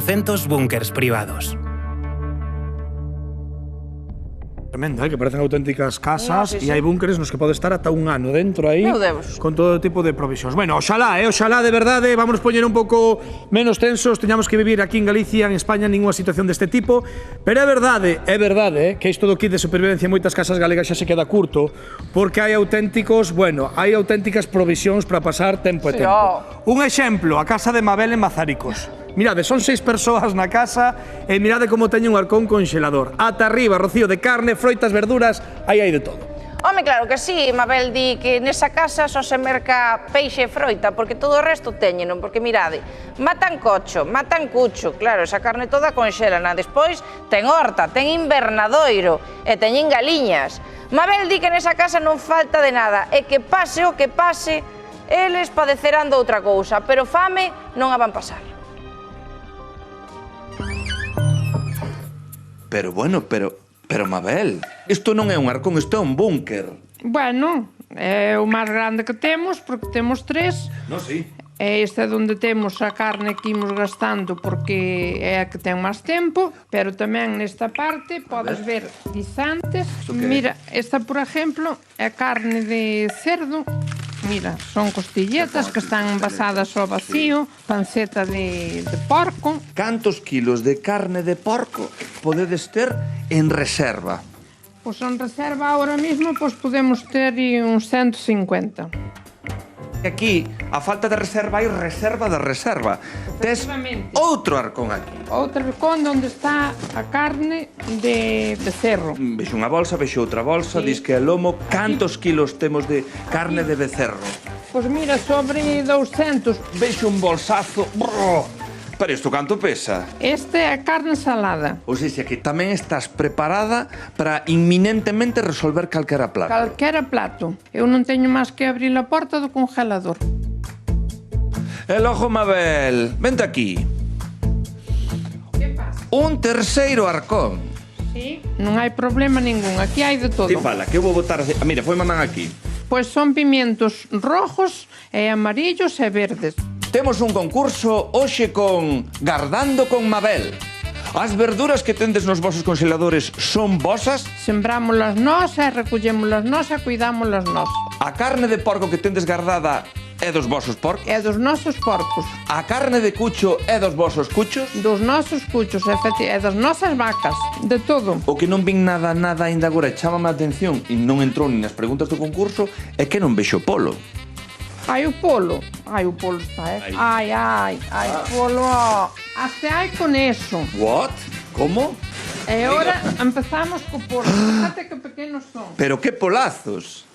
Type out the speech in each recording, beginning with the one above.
400 búnkers privados. Tremendo, que parecen auténticas casas e hai búnkeres nos que pode estar ata un ano dentro aí con todo tipo de provisións. Bueno, oxalá de verdade, vámonos poñer un pouco menos tensos, teñamos que vivir aquí en Galicia, en España, ninguna situación deste tipo, pero é verdade, que isto do kit de supervivencia en moitas casas galegas xa se queda curto, porque hai auténticos, hai auténticas provisións para pasar tempo e tempo. Un exemplo, a casa de Mabel en Mazaricos. Mirade, son 6 persoas na casa e mirade como teñen un arcón conxelador. Ata arriba, Rocío, de carne, froitas, verduras, aí hai de todo. Home, claro que sí, Mabel di que nesa casa só se merca peixe e froita, porque todo o resto teñeno, porque mirade, matan cocho, matan cucho, claro, esa carne toda conxelana, despois ten horta, ten invernadoiro e teñen galiñas. Mabel di que nesa casa non falta de nada, e que pase o que pase, eles padecerán de outra cousa, pero fame non a van pasar. Pero bueno, pero Mabel, isto non é un arcón, isto é un búnker. Bueno, é o máis grande que temos, porque temos 3. Non, sí. Este é onde temos a carne que imos gastando porque é a que ten máis tempo, pero tamén nesta parte podes ver guisantes. Mira, esta, por exemplo, é carne de cerdo. Mira, son costilletas que están envasadas ao vacío, panceta de porco. Cantos kilos de carne de porco podedes ter en reserva? Pois en reserva ahora mismo podemos ter uns 150. Aquí, a falta de reserva, hai reserva de reserva. Tes outro arcón aquí. Outro arcón onde está a carne de cerro. Vexo unha bolsa, vexo outra bolsa, dis que é lomo. Cantos kilos temos de carne de becerro? Pois mira, sobre 200. Vexo un bolsazo. Pero isto canto pesa? Este é a carne salada. Ou seja, que tamén estás preparada para inminentemente resolver calquera plato. Calquera plato. Eu non teño máis que abrir a porta do congelador. E logo, Mabel, vente aquí. Que pasa? Un terceiro arcón. Sí, non hai problema ningún. Aquí hai de todo. Ti fala, que eu vou botar... Mira, foi mamán aquí. Pois son pimientos rojos e amarillos e verdes. Temos un concurso hoxe con Gardando con Mabel. As verduras que tendes nos vosos congeladores son vosas? Sembrámolas nós e recollémolas nós e cuidámolas nós. A carne de porco que tendes guardada é dos vosos porcos? É dos nosos porcos. A carne de cucho é dos vosos cuchos? Dos nosos cuchos, é das nosas vacas, de todo. O que non vin nada ainda agora e chámame a atención e non entrou nin nas preguntas do concurso é que non vexo polo. Hai o polo está, Ai, polo, até hai con eso. What? Como? E agora empezamos co polo, fíjate que pequenos son. Pero que polazos.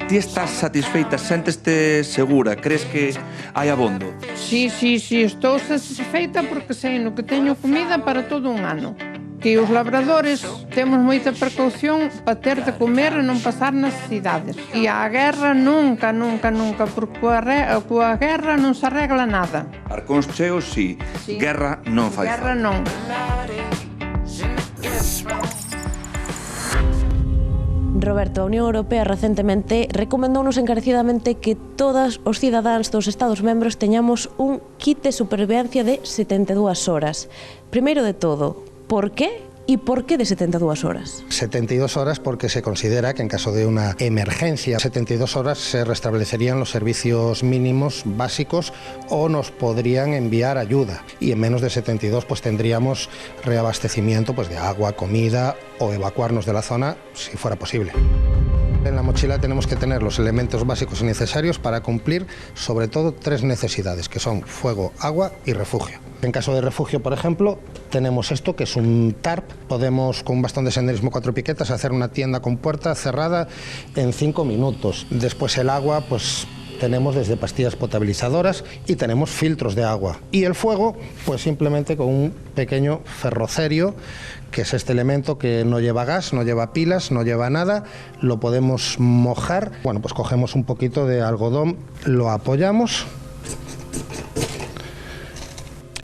Ti estás satisfeita, sénteste segura, crees que hai abondo? Sí, estou satisfeita porque sei no que teño comida para todo un ano. Que os labradores temos moita precaución para ter de comer e non pasar necesidades. E a guerra nunca, porque coa guerra non se arregla nada. Arcóns cheos, sí. Guerra non fai. Guerra non. Roberto, a Unión Europea recentemente recomendounos encarecidamente que todos os cidadáns dos Estados membros teñamos un kit de supervivencia de 72 horas. Primeiro de todo, ¿por qué? ¿Y por qué de 72 horas? 72 horas porque se considera que en caso de una emergencia, 72 horas se restablecerían los servicios mínimos básicos o nos podrían enviar ayuda. Y en menos de 72 pues tendríamos reabastecimiento pues de agua, comida o evacuarnos de la zona si fuera posible. En la mochila tenemos que tener los elementos básicos y necesarios para cumplir sobre todo 3 necesidades, que son fuego, agua y refugio. En caso de refugio, por ejemplo, tenemos esto, que es un tarp. Podemos, con un bastón de senderismo 4 piquetas, hacer una tienda con puerta cerrada en 5 minutos. Después el agua, pues tenemos desde pastillas potabilizadoras y tenemos filtros de agua. Y el fuego, pues simplemente con un pequeño ferrocerio, que es este elemento que no lleva gas, no lleva pilas, no lleva nada, lo podemos mojar. Bueno, pues cogemos un poquito de algodón, lo apoyamos